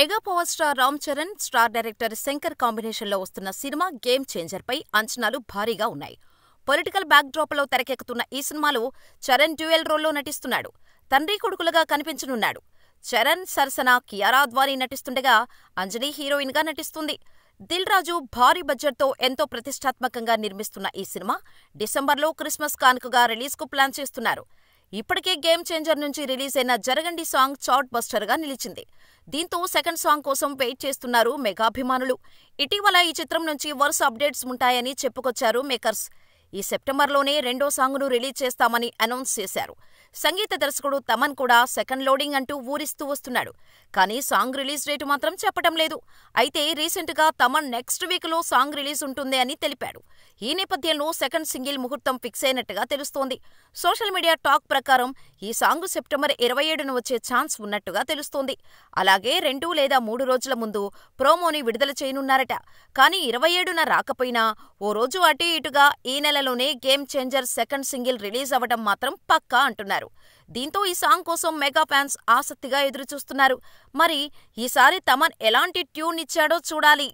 Mega power star Ram Charan, star director Shankar కాంబినేషన్లో వస్తున్న cinema game చేంజర్పై అంచనాలు భారీగా ఉన్నాయి. పొలిటికల్ బ్యాక్ డ్రాప్లో తెరకెక్కుతున్న ఈ సినిమాలో చరణ్ డ్యూయల్ రోల్లో నటిస్తున్నాడు. తండ్రి కొడుకులుగా కనిపించనున్నాడు. చరణ్ సరసన కియారా అద్వానీ నటిస్తుండగా అంజలి హీరోయిన్గా నటిస్తుంది. దిల్ రాజు భారీ బడ్జెట్తో ఎంతో ప్రతిష్టాత్మకంగా నిర్మిస్తున్న ఈ సినిమా డిసెంబర్లో క్రిస్మస్ కానుకగా రిలీజ్కు ప్లాన్ చేస్తున్నారు. ఇప్పటికే గేమ్ చేంజర్ నుంచి రిలీజ్ అయిన జరగండి సాంగ్ చార్ట్ బస్టర్గా నిలిచింది. దీంతో సెకండ్ సాంగ్ కోసం వెయిట్ చేస్తున్నారు మెగాభిమానులు. ఇటీవల ఈ చిత్రం నుంచి వరుస అప్డేట్స్ ఉంటాయని చెప్పుకొచ్చారు మేకర్స్. ఈ సెప్టెంబర్లోనే రెండో సాంగ్ను రిలీజ్ చేస్తామని అనౌన్స్ చేశారు. సంగీత దర్శకుడు తమన్ కూడా సెకండ్ లోడింగ్ అంటూ ఊరిస్తూ వస్తున్నాడు. కానీ సాంగ్ రిలీజ్ డేటు మాత్రం చెప్పటం లేదు. అయితే రీసెంట్గా తమన్ నెక్స్ట్ వీక్లో సాంగ్ రిలీజ్ ఉంటుంది అని తెలిపాడు. ఈ నేపథ్యంలో సెకండ్ సింగిల్ ముహూర్తం ఫిక్స్ అయినట్టుగా తెలుస్తోంది. సోషల్ మీడియా టాక్ ప్రకారం ఈ సాంగ్ సెప్టెంబర్ 27న వచ్చే ఛాన్స్ ఉన్నట్టుగా తెలుస్తోంది. అలాగే 2 లేదా 3 రోజుల ముందు ప్రోమోని విడుదల చేయనున్నారట. కానీ 27న రాకపోయినా ఓ రోజు అటు ఇటుగా ఈ నెలలోనే game changer second single release అవ్వడం మాత్రం పక్కా అంటున్నారు. దీంతో ఈ సాంగ్ కోసం మెగా ఫ్యాన్స్ ఆసక్తిగా ఎదురుచూస్తున్నారు. మరి ఈసారి తమన్ ఎలాంటి ట్యూన్ ఇచ్చాడో చూడాలి.